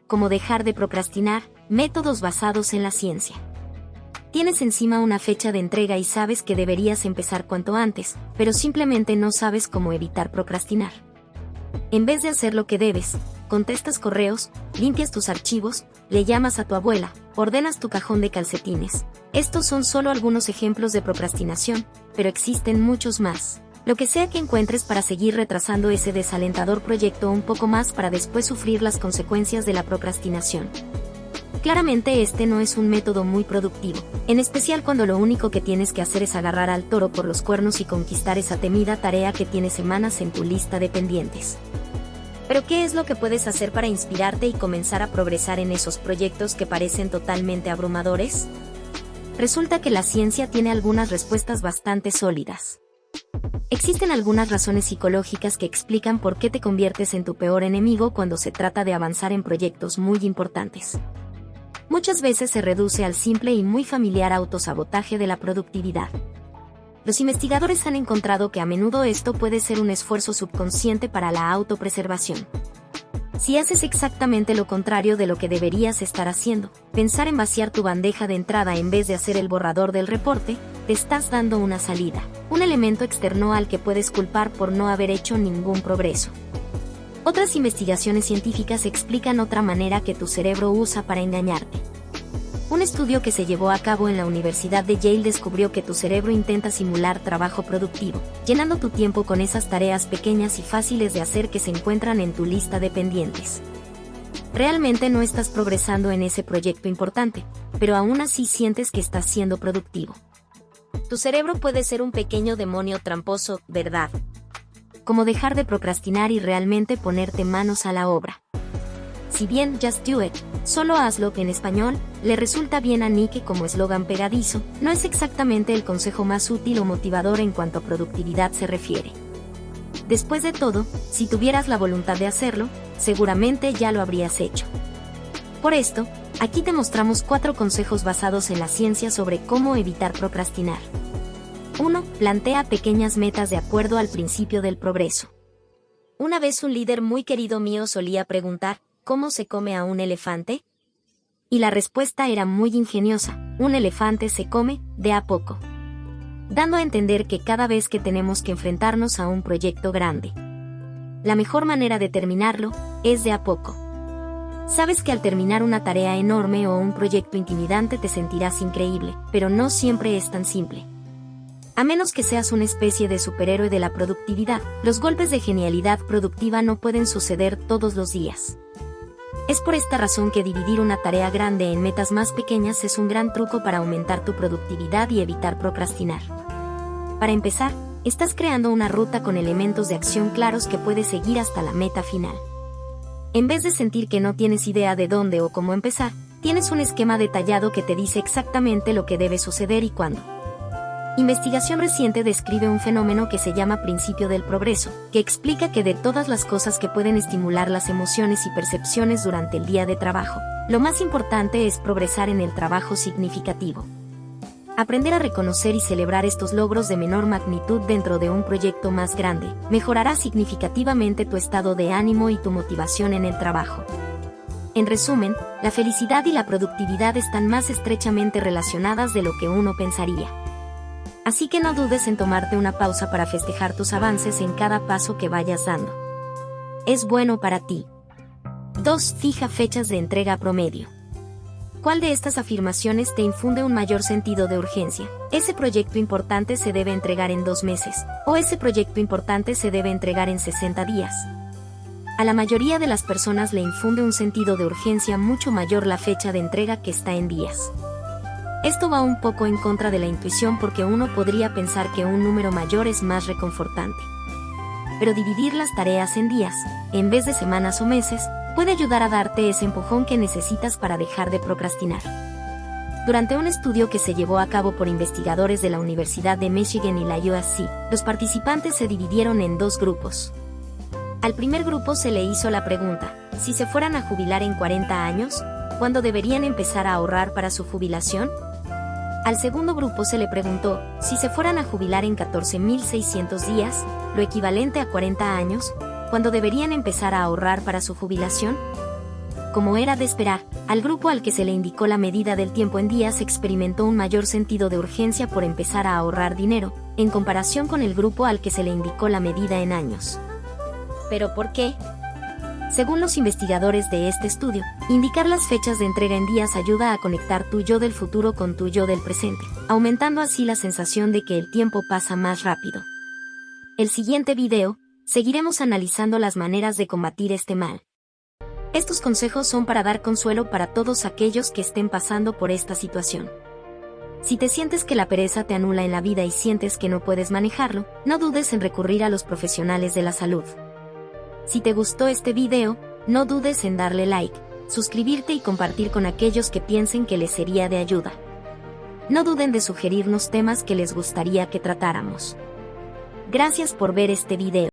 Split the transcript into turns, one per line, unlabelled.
Cómo dejar de procrastinar, métodos basados en la ciencia. Tienes encima una fecha de entrega y sabes que deberías empezar cuanto antes, pero simplemente no sabes cómo evitar procrastinar. En vez de hacer lo que debes, contestas correos, limpias tus archivos, le llamas a tu abuela, ordenas tu cajón de calcetines. Estos son solo algunos ejemplos de procrastinación, pero existen muchos más. Lo que sea que encuentres para seguir retrasando ese desalentador proyecto un poco más para después sufrir las consecuencias de la procrastinación. Claramente este no es un método muy productivo, en especial cuando lo único que tienes que hacer es agarrar al toro por los cuernos y conquistar esa temida tarea que tiene semanas en tu lista de pendientes. Pero ¿qué es lo que puedes hacer para inspirarte y comenzar a progresar en esos proyectos que parecen totalmente abrumadores? Resulta que la ciencia tiene algunas respuestas bastante sólidas. Existen algunas razones psicológicas que explican por qué te conviertes en tu peor enemigo cuando se trata de avanzar en proyectos muy importantes. Muchas veces se reduce al simple y muy familiar autosabotaje de la productividad. Los investigadores han encontrado que a menudo esto puede ser un esfuerzo subconsciente para la autopreservación. Si haces exactamente lo contrario de lo que deberías estar haciendo, pensar en vaciar tu bandeja de entrada en vez de hacer el borrador del reporte, te estás dando una salida, un elemento externo al que puedes culpar por no haber hecho ningún progreso. Otras investigaciones científicas explican otra manera que tu cerebro usa para engañarte. Un estudio que se llevó a cabo en la Universidad de Yale descubrió que tu cerebro intenta simular trabajo productivo, llenando tu tiempo con esas tareas pequeñas y fáciles de hacer que se encuentran en tu lista de pendientes. Realmente no estás progresando en ese proyecto importante, pero aún así sientes que estás siendo productivo. Tu cerebro puede ser un pequeño demonio tramposo, ¿verdad? Como dejar de procrastinar y realmente ponerte manos a la obra. Si bien Just Do It, solo hazlo en español, le resulta bien a Nike como eslogan pegadizo, no es exactamente el consejo más útil o motivador en cuanto a productividad se refiere. Después de todo, si tuvieras la voluntad de hacerlo, seguramente ya lo habrías hecho. Por esto, aquí te mostramos 4 consejos basados en la ciencia sobre cómo evitar procrastinar. 1. Plantea pequeñas metas de acuerdo al principio del progreso. Una vez un líder muy querido mío solía preguntar, ¿cómo se come a un elefante? Y la respuesta era muy ingeniosa, un elefante se come, de a poco. Dando a entender que cada vez que tenemos que enfrentarnos a un proyecto grande, la mejor manera de terminarlo, es de a poco. Sabes que al terminar una tarea enorme o un proyecto intimidante te sentirás increíble, pero no siempre es tan simple. A menos que seas una especie de superhéroe de la productividad, los golpes de genialidad productiva no pueden suceder todos los días. Es por esta razón que dividir una tarea grande en metas más pequeñas es un gran truco para aumentar tu productividad y evitar procrastinar. Para empezar, estás creando una ruta con elementos de acción claros que puedes seguir hasta la meta final. En vez de sentir que no tienes idea de dónde o cómo empezar, tienes un esquema detallado que te dice exactamente lo que debe suceder y cuándo. Investigación reciente describe un fenómeno que se llama principio del progreso, que explica que de todas las cosas que pueden estimular las emociones y percepciones durante el día de trabajo, lo más importante es progresar en el trabajo significativo. Aprender a reconocer y celebrar estos logros de menor magnitud dentro de un proyecto más grande, mejorará significativamente tu estado de ánimo y tu motivación en el trabajo. En resumen, la felicidad y la productividad están más estrechamente relacionadas de lo que uno pensaría. Así que no dudes en tomarte una pausa para festejar tus avances en cada paso que vayas dando. Es bueno para ti. 2. Fija fechas de entrega promedio. ¿Cuál de estas afirmaciones te infunde un mayor sentido de urgencia? ¿Ese proyecto importante se debe entregar en 2 meses? ¿O ese proyecto importante se debe entregar en 60 días? A la mayoría de las personas le infunde un sentido de urgencia mucho mayor la fecha de entrega que está en días. Esto va un poco en contra de la intuición porque uno podría pensar que un número mayor es más reconfortante. Pero dividir las tareas en días, en vez de semanas o meses, puede ayudar a darte ese empujón que necesitas para dejar de procrastinar. Durante un estudio que se llevó a cabo por investigadores de la Universidad de Michigan y la USC, los participantes se dividieron en 2 grupos. Al primer grupo se le hizo la pregunta, si se fueran a jubilar en 40 años, ¿cuándo deberían empezar a ahorrar para su jubilación? Al segundo grupo se le preguntó, si se fueran a jubilar en 14.600 días, lo equivalente a 40 años, ¿cuándo deberían empezar a ahorrar para su jubilación? como era de esperar, al grupo al que se le indicó la medida del tiempo en días experimentó un mayor sentido de urgencia por empezar a ahorrar dinero, en comparación con el grupo al que se le indicó la medida en años. ¿Pero por qué? Según los investigadores de este estudio, indicar las fechas de entrega en días ayuda a conectar tu yo del futuro con tu yo del presente, aumentando así la sensación de que el tiempo pasa más rápido. El siguiente video, seguiremos analizando las maneras de combatir este mal. Estos consejos son para dar consuelo para todos aquellos que estén pasando por esta situación. Si te sientes que la pereza te anula en la vida y sientes que no puedes manejarlo, no dudes en recurrir a los profesionales de la salud. Si te gustó este video, no dudes en darle like, suscribirte y compartir con aquellos que piensen que les sería de ayuda. No duden de sugerirnos temas que les gustaría que tratáramos. Gracias por ver este video.